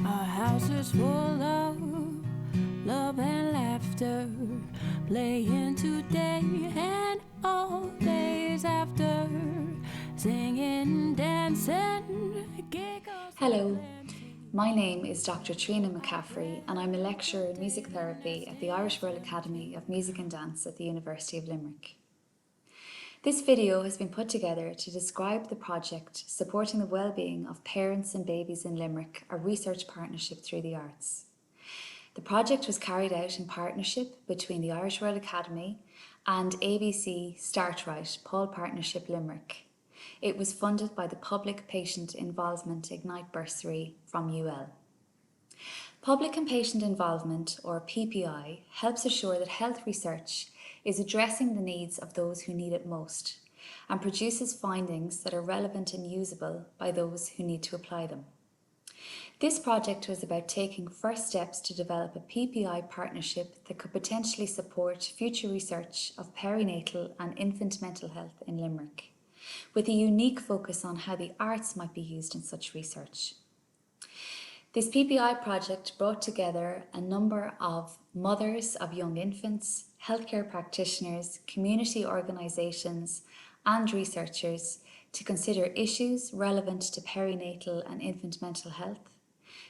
Our house is full of love and laughter, playing today and all days after, singing, dancing, giggles. Hello, my name is Dr. Trina McCaffrey and I'm a lecturer in music therapy at the Irish Royal Academy of Music and Dance at the University of Limerick. This video has been put together to describe the project supporting the well-being of parents and babies in Limerick, a research partnership through the arts. The project was carried out in partnership between the Irish Royal Academy and ABC Startright Paul Partnership Limerick. It was funded by the Public Patient Involvement Ignite Bursary from UL. Public and Patient Involvement, or PPI, helps assure that health research is addressing the needs of those who need it most and produces findings that are relevant and usable by those who need to apply them. This project was about taking first steps to develop a PPI partnership that could potentially support future research of perinatal and infant mental health in Limerick, with a unique focus on how the arts might be used in such research. This PPI project brought together a number of mothers of young infants, healthcare practitioners, community organisations and researchers to consider issues relevant to perinatal and infant mental health,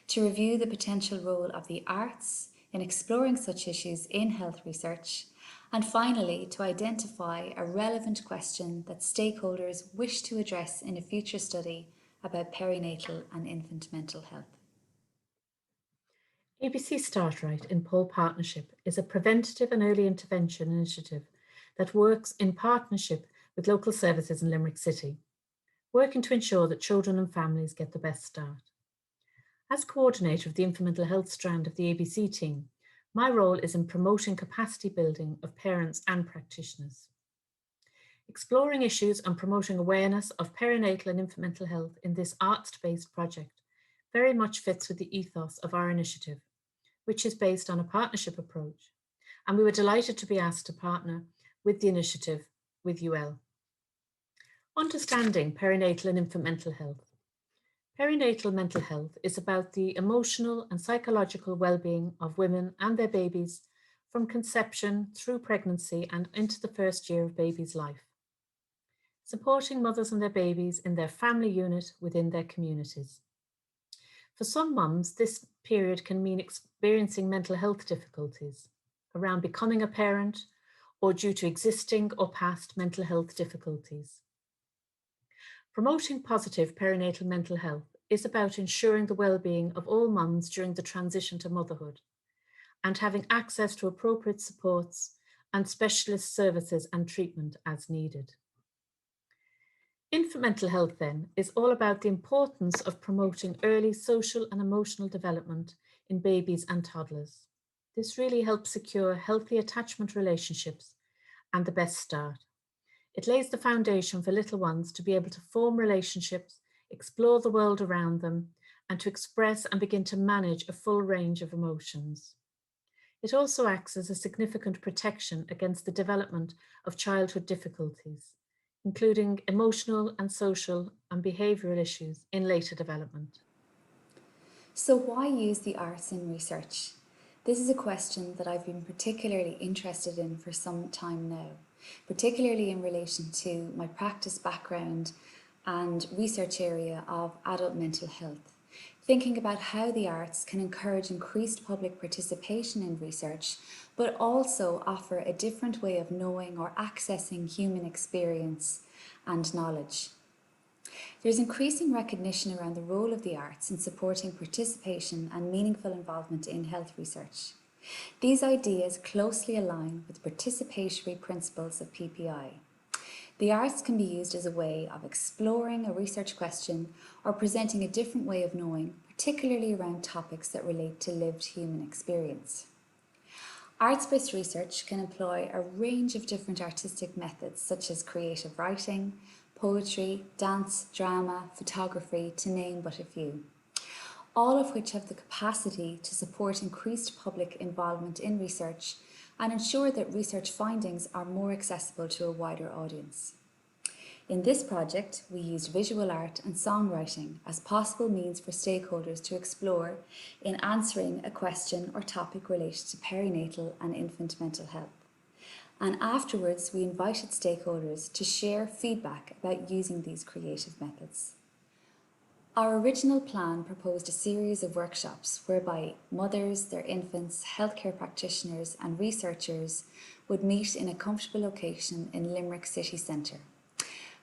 to review the potential role of the arts in exploring such issues in health research, and finally to identify a relevant question that stakeholders wish to address in a future study about perinatal and infant mental health. ABC Startright in Paul Partnership is a preventative and early intervention initiative that works in partnership with local services in Limerick City, working to ensure that children and families get the best start. As coordinator of the infant mental health strand of the ABC team, my role is in promoting capacity building of parents and practitioners. Exploring issues and promoting awareness of perinatal and infant mental health in this arts-based project very much fits with the ethos of our initiative, which is based on a partnership approach, and we were delighted to be asked to partner with the initiative with UL. Understanding perinatal and infant mental health. Perinatal mental health is about the emotional and psychological well-being of women and their babies from conception through pregnancy and into the first year of baby's life. Supporting mothers and their babies in their family unit within their communities. For some mums, this period can mean experiencing mental health difficulties around becoming a parent or due to existing or past mental health difficulties. Promoting positive perinatal mental health is about ensuring the well-being of all mums during the transition to motherhood and having access to appropriate supports and specialist services and treatment as needed. Infant mental health, then, is all about the importance of promoting early social and emotional development in babies and toddlers. This really helps secure healthy attachment relationships and the best start. It lays the foundation for little ones to be able to form relationships, explore the world around them, and to express and begin to manage a full range of emotions. It also acts as a significant protection against the development of childhood difficulties, including emotional and social and behavioural issues in later development. So why use the arts in research? This is a question that I've been particularly interested in for some time now, particularly in relation to my practice background and research area of adult mental health, thinking about how the arts can encourage increased public participation in research, but also offer a different way of knowing or accessing human experience and knowledge. There's increasing recognition around the role of the arts in supporting participation and meaningful involvement in health research. These ideas closely align with the participatory principles of PPI. The arts can be used as a way of exploring a research question or presenting a different way of knowing, particularly around topics that relate to lived human experience. Arts-based research can employ a range of different artistic methods such as creative writing, poetry, dance, drama, photography, to name but a few, all of which have the capacity to support increased public involvement in research and ensure that research findings are more accessible to a wider audience. In this project, we used visual art and songwriting as possible means for stakeholders to explore in answering a question or topic related to perinatal and infant mental health. And afterwards, we invited stakeholders to share feedback about using these creative methods. Our original plan proposed a series of workshops whereby mothers, their infants, healthcare practitioners and researchers would meet in a comfortable location in Limerick city centre.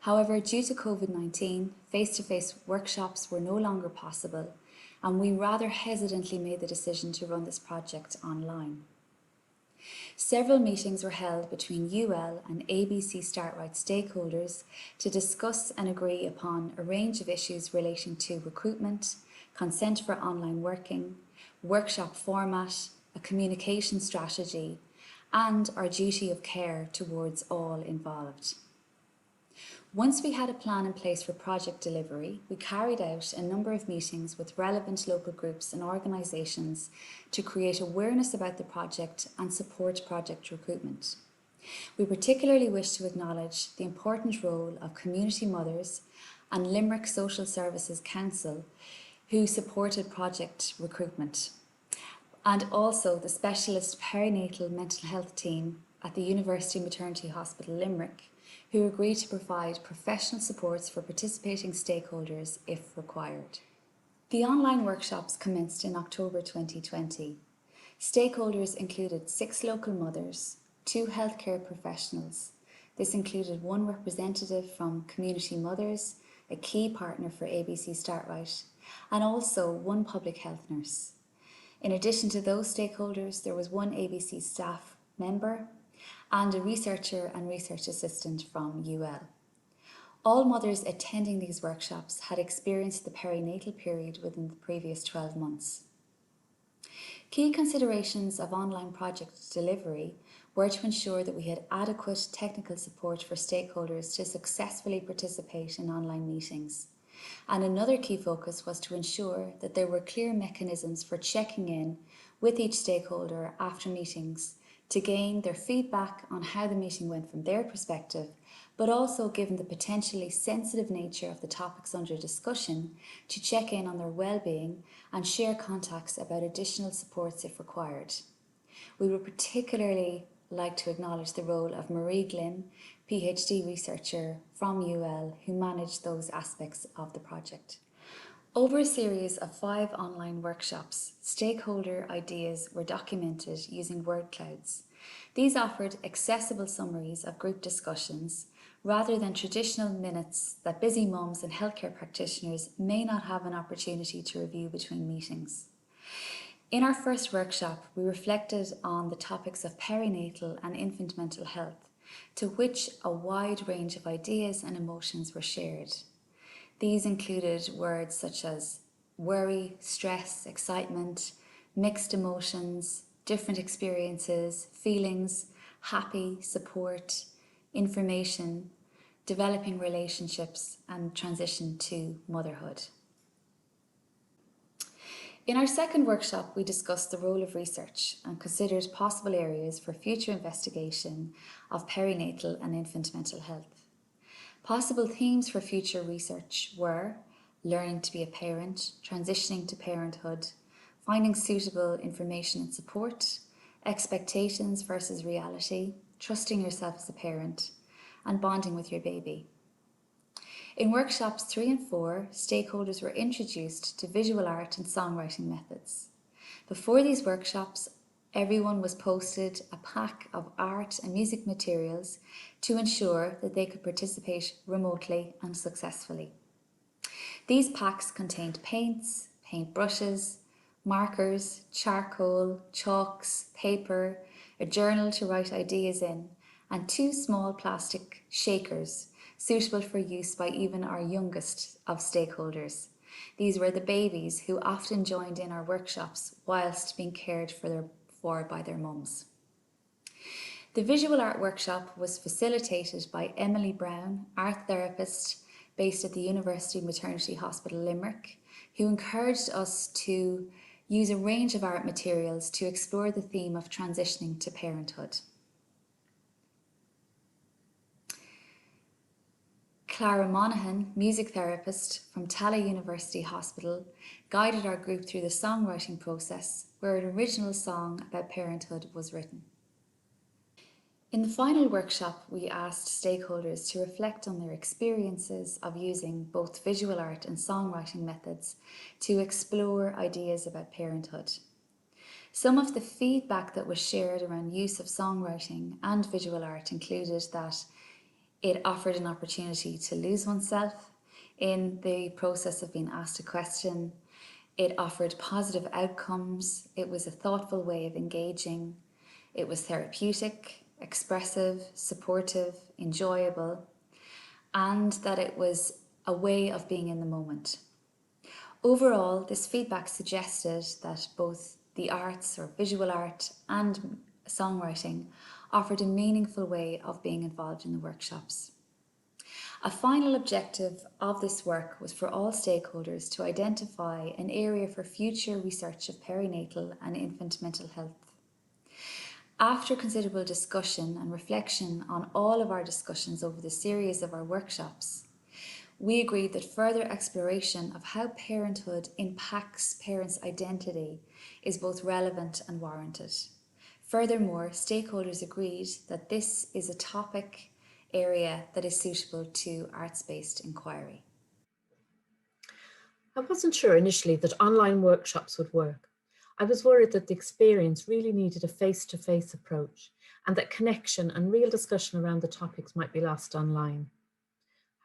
However, due to COVID-19, face-to-face workshops were no longer possible, and we rather hesitantly made the decision to run this project online. Several meetings were held between UL and ABC StartRight stakeholders to discuss and agree upon a range of issues relating to recruitment, consent for online working, workshop format, a communication strategy, and our duty of care towards all involved. Once we had a plan in place for project delivery, we carried out a number of meetings with relevant local groups and organisations to create awareness about the project and support project recruitment. We particularly wish to acknowledge the important role of community mothers and Limerick Social Services Council, who supported project recruitment, and also the specialist perinatal mental health team at the University Maternity Hospital Limerick, who agreed to provide professional supports for participating stakeholders if required. The online workshops commenced in October 2020. Stakeholders included 6 local mothers, 2 healthcare professionals. This included 1 representative from Community Mothers, a key partner for ABC StartRight, and also 1 public health nurse. In addition to those stakeholders, there was 1 ABC staff member and a researcher and research assistant from UL. All mothers attending these workshops had experienced the perinatal period within the previous 12 months. Key considerations of online project delivery were to ensure that we had adequate technical support for stakeholders to successfully participate in online meetings. And another key focus was to ensure that there were clear mechanisms for checking in with each stakeholder after meetings to gain their feedback on how the meeting went from their perspective, but also, given the potentially sensitive nature of the topics under discussion, to check in on their well-being and share contacts about additional supports if required. We would particularly like to acknowledge the role of Marie Glynn, PhD researcher from UL, who managed those aspects of the project. Over a series of 5 online workshops, stakeholder ideas were documented using word clouds. These offered accessible summaries of group discussions rather than traditional minutes that busy mums and healthcare practitioners may not have an opportunity to review between meetings. In our first workshop, we reflected on the topics of perinatal and infant mental health, to which a wide range of ideas and emotions were shared. These included words such as worry, stress, excitement, mixed emotions, different experiences, feelings, happy, support, information, developing relationships, and transition to motherhood. In our second workshop, we discussed the role of research and considered possible areas for future investigation of perinatal and infant mental health. Possible themes for future research were learning to be a parent, transitioning to parenthood, finding suitable information and support, expectations versus reality, trusting yourself as a parent, and bonding with your baby. In workshops 3 and 4, stakeholders were introduced to visual art and songwriting methods. Before these workshops, everyone was posted a pack of art and music materials to ensure that they could participate remotely and successfully. These packs contained paints, paint brushes, markers, charcoal, chalks, paper, a journal to write ideas in, and 2 small plastic shakers suitable for use by even our youngest of stakeholders. These were the babies who often joined in our workshops whilst being cared for by their mums. The visual art workshop was facilitated by Emily Brown, art therapist based at the University Maternity Hospital Limerick, who encouraged us to use a range of art materials to explore the theme of transitioning to parenthood. Clara Monaghan, music therapist from Tala University Hospital, guided our group through the songwriting process, where an original song about parenthood was written. In the final workshop, we asked stakeholders to reflect on their experiences of using both visual art and songwriting methods to explore ideas about parenthood. Some of the feedback that was shared around use of songwriting and visual art included that it offered an opportunity to lose oneself in the process of being asked a question. It offered positive outcomes. It was a thoughtful way of engaging. It was therapeutic, expressive, supportive, enjoyable, and that it was a way of being in the moment. Overall, this feedback suggested that both the arts or visual art and songwriting offered a meaningful way of being involved in the workshops. A final objective of this work was for all stakeholders to identify an area for future research of perinatal and infant mental health. After considerable discussion and reflection on all of our discussions over the series of our workshops, we agreed that further exploration of how parenthood impacts parents' identity is both relevant and warranted. Furthermore, stakeholders agreed that this is a topic area that is suitable to arts-based inquiry. I wasn't sure initially that online workshops would work. I was worried that the experience really needed a face-to-face approach and that connection and real discussion around the topics might be lost online.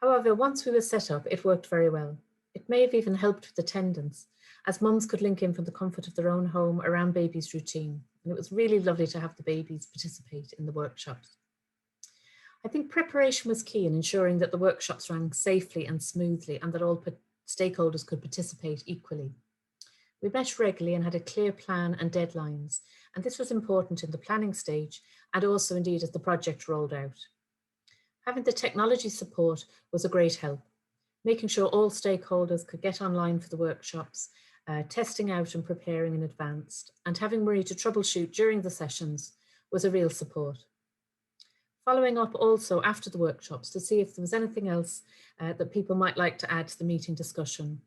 However, once we were set up, it worked very well. It may have even helped with attendance, as mums could link in from the comfort of their own home around baby's routine. And it was really lovely to have the babies participate in the workshops. I think preparation was key in ensuring that the workshops ran safely and smoothly and that all stakeholders could participate equally. We met regularly and had a clear plan and deadlines, and this was important in the planning stage and also indeed as the project rolled out. Having the technology support was a great help, making sure all stakeholders could get online for the workshops, testing out and preparing in advance, and having Marie to troubleshoot during the sessions was a real support. Following up also after the workshops to see if there was anything else that people might like to add to the meeting discussion,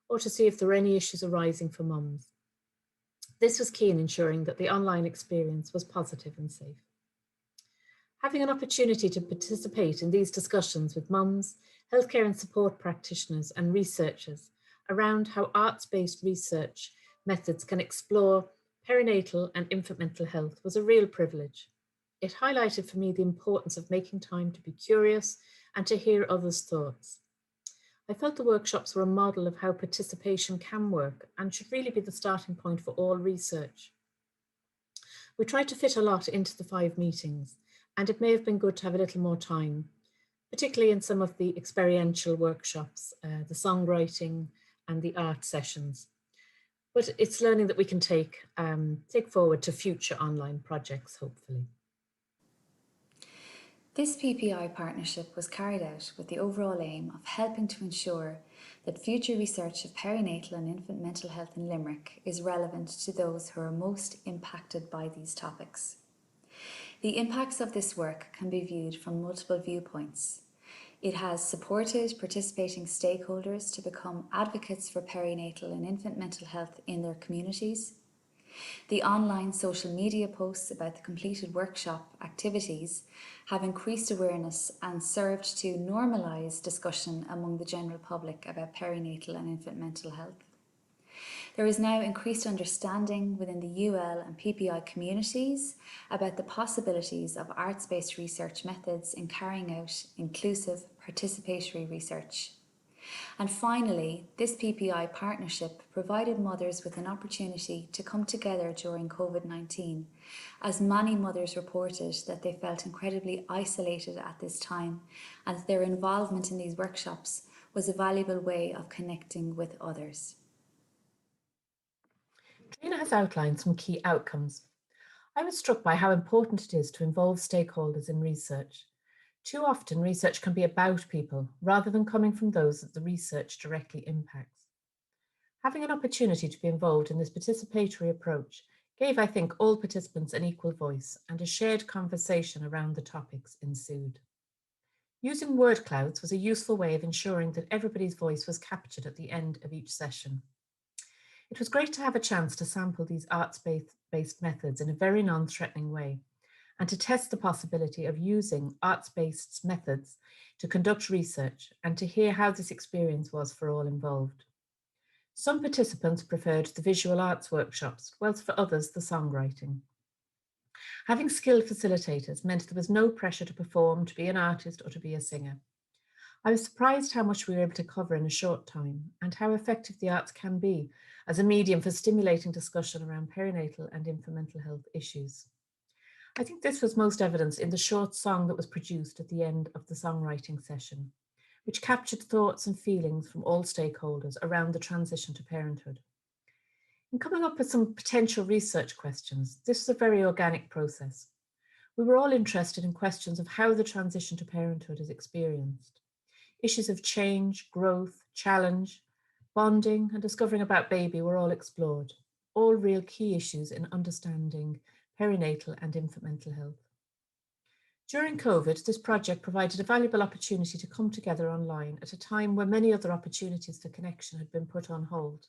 or to see if there were any issues arising for mums. This was key in ensuring that the online experience was positive and safe. Having an opportunity to participate in these discussions with mums, healthcare and support practitioners and researchers around how arts-based research methods can explore perinatal and infant mental health was a real privilege. It highlighted for me the importance of making time to be curious and to hear others' thoughts. I felt the workshops were a model of how participation can work and should really be the starting point for all research. We tried to fit a lot into the 5 meetings, and it may have been good to have a little more time, particularly in some of the experiential workshops, the songwriting and the art sessions. But it's learning that we can take forward to future online projects, hopefully. This PPI partnership was carried out with the overall aim of helping to ensure that future research of perinatal and infant mental health in Limerick is relevant to those who are most impacted by these topics. The impacts of this work can be viewed from multiple viewpoints. It has supported participating stakeholders to become advocates for perinatal and infant mental health in their communities. The online social media posts about the completed workshop activities have increased awareness and served to normalise discussion among the general public about perinatal and infant mental health. There is now increased understanding within the UL and PPI communities about the possibilities of arts-based research methods in carrying out inclusive, participatory research. And finally, this PPI partnership provided mothers with an opportunity to come together during COVID-19, as many mothers reported that they felt incredibly isolated at this time, and their involvement in these workshops was a valuable way of connecting with others. Trina has outlined some key outcomes. I was struck by how important it is to involve stakeholders in research. Too often, research can be about people rather than coming from those that the research directly impacts. Having an opportunity to be involved in this participatory approach gave, I think, all participants an equal voice, and a shared conversation around the topics ensued. Using word clouds was a useful way of ensuring that everybody's voice was captured at the end of each session. It was great to have a chance to sample these arts-based methods in a very non-threatening way, and to test the possibility of using arts-based methods to conduct research and to hear how this experience was for all involved. Some participants preferred the visual arts workshops, whilst for others the songwriting. Having skilled facilitators meant there was no pressure to perform, to be an artist, or to be a singer. I was surprised how much we were able to cover in a short time and how effective the arts can be as a medium for stimulating discussion around perinatal and infant mental health issues. I think this was most evident in the short song that was produced at the end of the songwriting session, which captured thoughts and feelings from all stakeholders around the transition to parenthood. In coming up with some potential research questions, this was a very organic process. We were all interested in questions of how the transition to parenthood is experienced. Issues of change, growth, challenge, bonding, and discovering about baby were all explored, all real key issues in understanding perinatal and infant mental health. During COVID, this project provided a valuable opportunity to come together online at a time when many other opportunities for connection had been put on hold,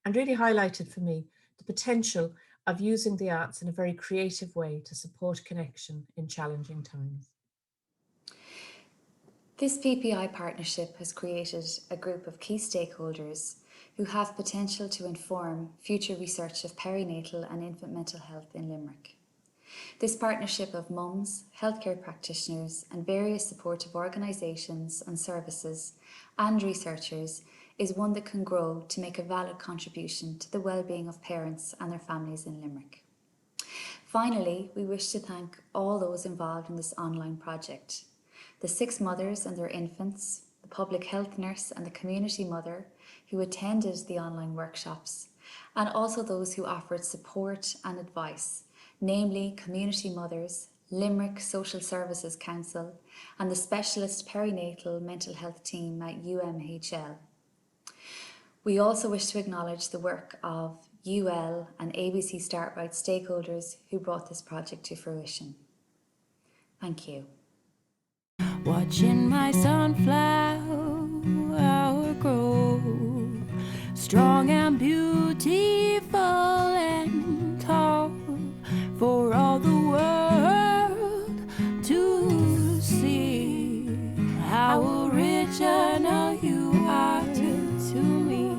and really highlighted for me the potential of using the arts in a very creative way to support connection in challenging times. This PPI partnership has created a group of key stakeholders who have potential to inform future research of perinatal and infant mental health in Limerick. This partnership of mums, healthcare practitioners and various supportive organisations and services and researchers is one that can grow to make a valid contribution to the well-being of parents and their families in Limerick. Finally, we wish to thank all those involved in this online project: the 6 mothers and their infants, the public health nurse and the community mother who attended the online workshops, and also those who offered support and advice, namely community mothers, Limerick Social Services Council and the specialist perinatal mental health team at UMHL. We also wish to acknowledge the work of UL and ABC StartRight stakeholders who brought this project to fruition. Thank you. Watching my sunflower grow, strong and beautiful and tall, for all the world to see. How original you are to me.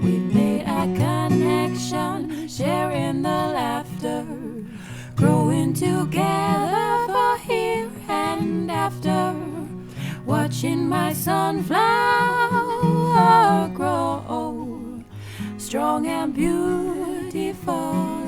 We've made a connection, sharing the laughter, growing together for here and after. Watching my sunflower grow, strong and beautiful.